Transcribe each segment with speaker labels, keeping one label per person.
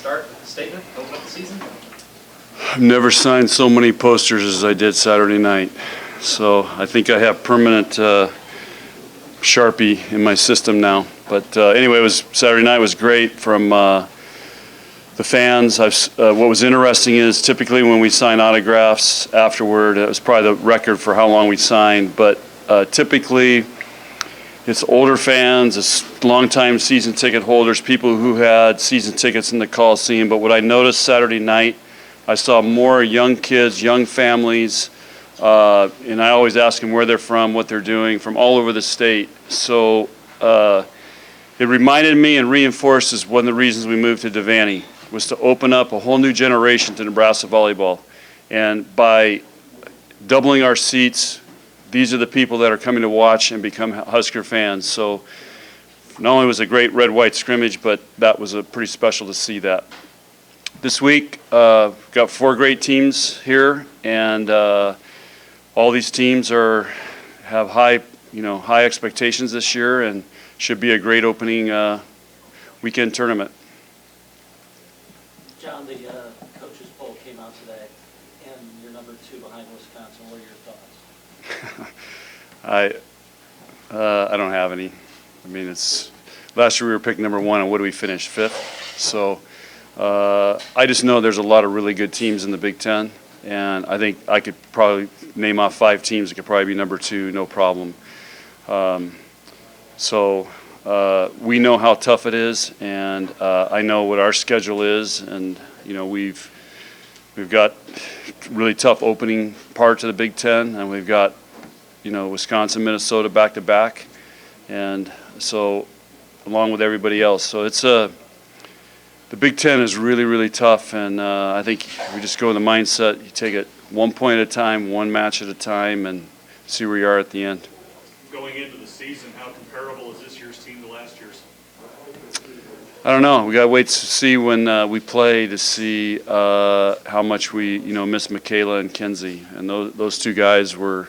Speaker 1: start with the statement, open up the season.
Speaker 2: I've never signed so many posters as I did Saturday night. So I think I have permanent Sharpie in my system now. But anyway, Saturday night was great from the fans. What was interesting is typically when we sign autographs afterward, it was probably the record for how long we signed, but typically it's older fans, it's longtime season ticket holders, people who had season tickets in the Coliseum. But what I noticed Saturday night, I saw more young kids, young families, and I always ask them where they're from, what they're doing, from all over the state. So it reminded me and reinforces one of the reasons we moved to Devaney was to open up a whole new generation to Nebraska volleyball. And by doubling our seats, these are the people that are coming to watch and become Husker fans. So not only was it a great red-white scrimmage, but that was pretty special to see that. This week, got 4 great teams here, and all these teams have high expectations this year, and should be a great opening weekend tournament.
Speaker 3: John, the coaches poll came out today, and you're number 2 behind Wisconsin. What are your thoughts?
Speaker 2: I don't have any. I mean, last year we were picked number 1, and what did we finish? 5th. So I just know there's a lot of really good teams in the Big Ten, and I think I could probably name off 5 teams that could probably be number 2, no problem. So we know how tough it is, and I know what our schedule is, and we've got really tough opening parts of the Big Ten, and we've got Wisconsin, Minnesota back to back, and so along with everybody else. So it's the Big Ten is really, really tough, and I think we just go in the mindset, you take it 1 point at a time, 1 match at a time, and see where you are at the end.
Speaker 4: Going into the season, how comparable is this year's team to last year's?
Speaker 2: I don't know. We got to wait to see when we play to see how much we miss Michaela and Kenzie, and those 2 guys were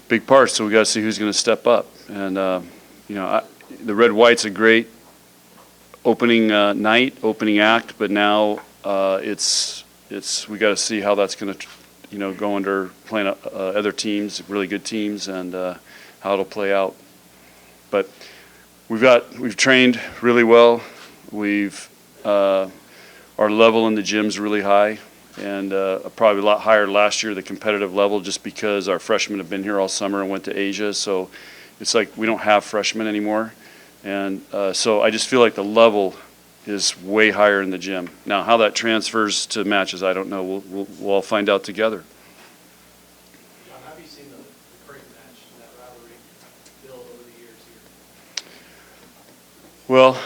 Speaker 2: big parts. So we got to see who's going to step up. And the Red White's a great opening night, opening act, but now we got to see how that's going to go under playing other teams, really good teams, and how it'll play out. But we've trained really well. Our level in the gym's really high, and probably a lot higher last year, the competitive level, just because our freshmen have been here all summer and went to Asia. So it's like we don't have freshmen anymore. And so I just feel like the level is way higher in the gym. Now, how that transfers to matches, I don't know. We'll all find out together.
Speaker 5: John, how have you seen the Creighton match and that rivalry build over the years here?
Speaker 2: Well,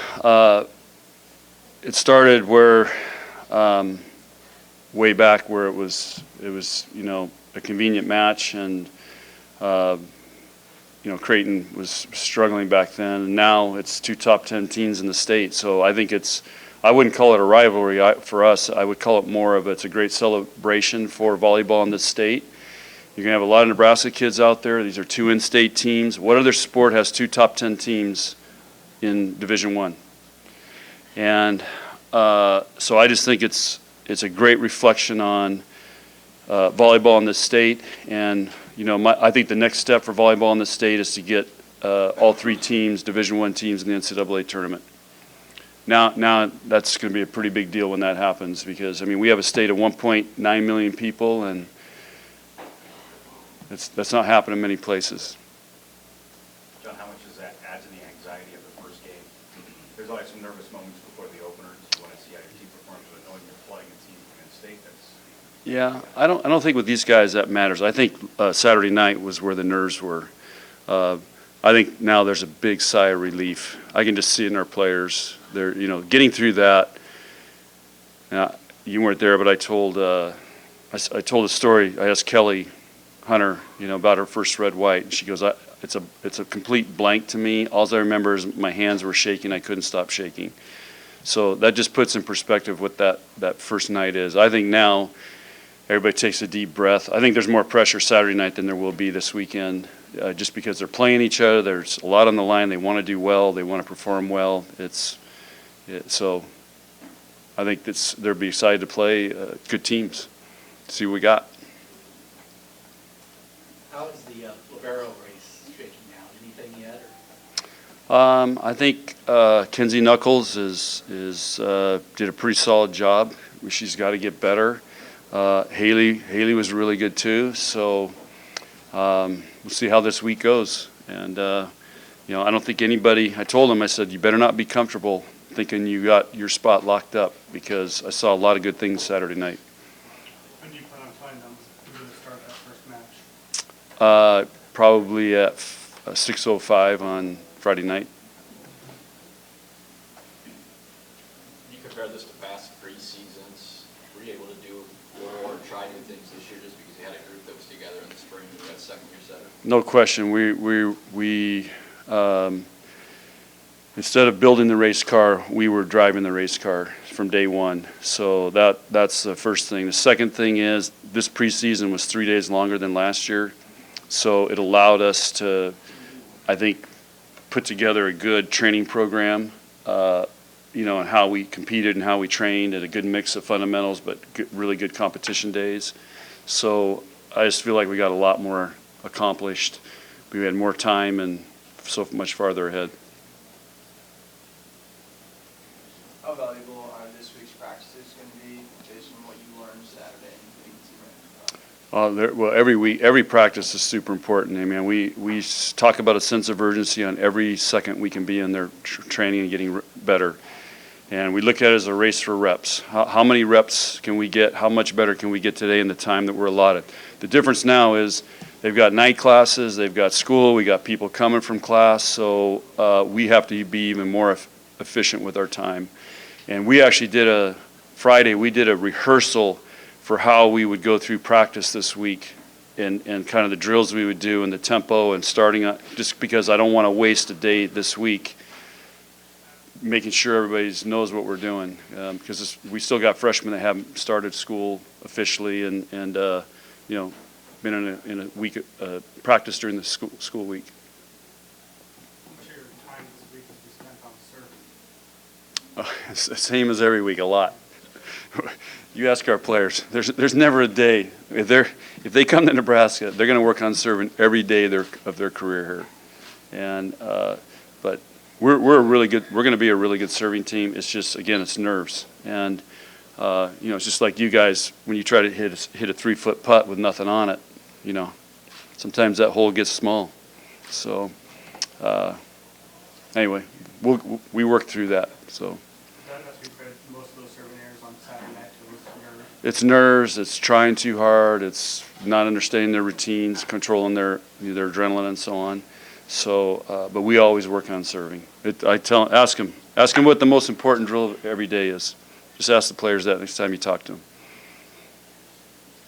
Speaker 2: it started where way back where it was a convenient match, and Creighton was struggling back then, and now it's 2 top 10 teams in the state. So I think I wouldn't call it a rivalry for us. I would call it more of it's a great celebration for volleyball in this state. You're going to have a lot of Nebraska kids out there. These are 2 in-state teams. What other sport has 2 top 10 teams in Division I? And so I just think it's a great reflection on volleyball in this state, and I think the next step for volleyball in the state is to get all 3 teams, Division I teams, in the NCAA tournament. Now that's going to be a pretty big deal when that happens, because we have a state of 1.9 million people, and that's not happening in many places.
Speaker 4: John, how much does that add to the anxiety of the first game? There's always some nervous moments before the opener. You want to see how your team performs, but knowing you're playing a team in the state that's.
Speaker 2: Yeah, I don't think with these guys that matters. I think Saturday night was where the nerves were. I think now there's a big sigh of relief. I can just see it in our players. They're getting through that. Now, you weren't there, but I told a story. I asked Kelly Hunter, about her first red white, and she goes, "It's a complete blank to me. All I remember is my hands were shaking. I couldn't stop shaking." So that just puts in perspective what that first night is. I think now everybody takes a deep breath. I think there's more pressure Saturday night than there will be this weekend, just because they're playing each other. There's a lot on the line. They want to do well. They want to perform well. So I think they'll be excited to play good teams. See what we got.
Speaker 3: How is the Libero race shaking out? Anything yet?
Speaker 2: I think Kenzie Knuckles did a pretty solid job. She's got to get better. Haley was really good too. So we'll see how this week goes. And you know, I don't think anybody. I told them, I said, you better not be comfortable thinking you got your spot locked up, because I saw a lot of good things Saturday night.
Speaker 5: When do you plan on playing them? When do you start that first match?
Speaker 2: Probably at 6:05 on Friday night.
Speaker 6: You compare this to past pre-seasons, were you able to do or try new things this year just because you had a group that was together in the spring and you got second year setter?
Speaker 2: No question. We instead of building the race car, we were driving the race car from day one. So that's the first thing. The second thing is this preseason was 3 days longer than last year. So it allowed us to, I think, put together a good training program, you know, and how we competed and how we trained, at a good mix of fundamentals, but really good competition days. So I just feel like we got a lot more accomplished. We had more time and so much farther ahead.
Speaker 7: How valuable are this week's practices going to be based on what you learned Saturday and the team?
Speaker 2: Well, every week, every practice is super important. I mean, we talk about a sense of urgency on every second we can be in there training and getting better. And we look at it as a race for reps. How many reps can we get? How much better can we get today in the time that we're allotted? The difference now is they've got night classes, they've got school, we got people coming from class, so we have to be even more efficient with our time. And we actually did Friday, we did a rehearsal for how we would go through practice this week, and kind of the drills we would do and the tempo and starting up, just because I don't want to waste a day this week making sure everybody knows what we're doing, because we still got freshmen that haven't started school officially and you know, been in a week practice during the school week.
Speaker 5: How much of your time this week has been spent on serving?
Speaker 2: It's the same as every week, a lot. You ask our players. There's never a day. If they come to Nebraska, they're going to work on serving every day of their career here. And but we're really good. We're going to be a really good serving team. It's just, again, it's nerves. And you know, it's just like you guys, when you try to hit a 3-foot putt with nothing on it, you know, sometimes that hole gets small. So anyway, we work through that. So.
Speaker 5: Most of those serving errors on Saturday night to nerves.
Speaker 2: It's nerves. It's trying too hard. It's not understanding their routines, controlling their adrenaline and so on. So, but we always work on serving. Ask them what the most important drill every day is. Just ask the players that next time you talk to them.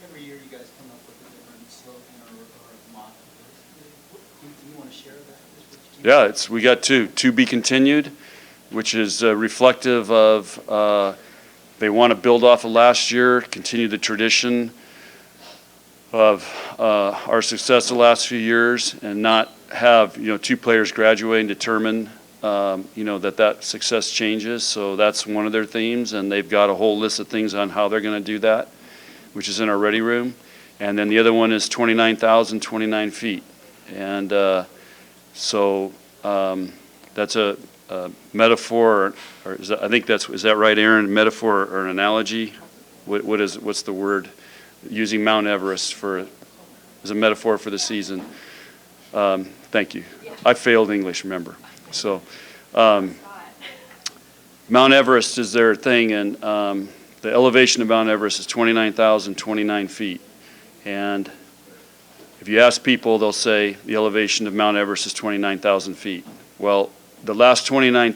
Speaker 3: Every year you guys come up with a different slogan or motto. Do you want to share that?
Speaker 2: Yeah, we got two. To be continued, which is reflective of they want to build off of last year, continue the tradition of our success the last few years, and not have, you know, 2 players graduate and determine you know, that success changes. So that's one of their themes, and they've got a whole list of things on how they're going to do that, which is in our ready room. And then the other one is 29,029 feet, and so that's a metaphor, or is that right, Aaron? Metaphor or an analogy? What's the word? Using Mount Everest as a metaphor for the season. Thank you. I failed English, remember. So Mount Everest is their thing, and the elevation of Mount Everest is 29,029 feet. And if you ask people, they'll say the elevation of Mount Everest is 29,000 feet. Well, the last 29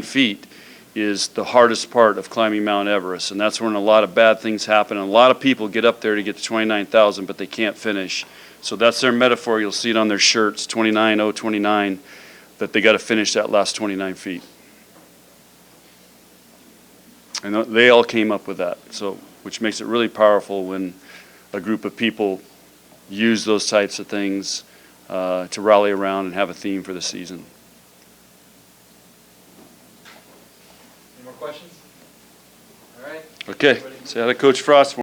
Speaker 2: feet is the hardest part of climbing Mount Everest, and that's when a lot of bad things happen, and a lot of people get up there to get to 29,000, but they can't finish. So that's their metaphor. You'll see it on their shirts, 29,029, that they got to finish that last 29 feet. And they all came up with that, so which makes it really powerful when a group of people use those types of things to rally around and have a theme for the season.
Speaker 6: Any more
Speaker 1: More questions? All right.
Speaker 2: Okay, say hi to Coach Frost.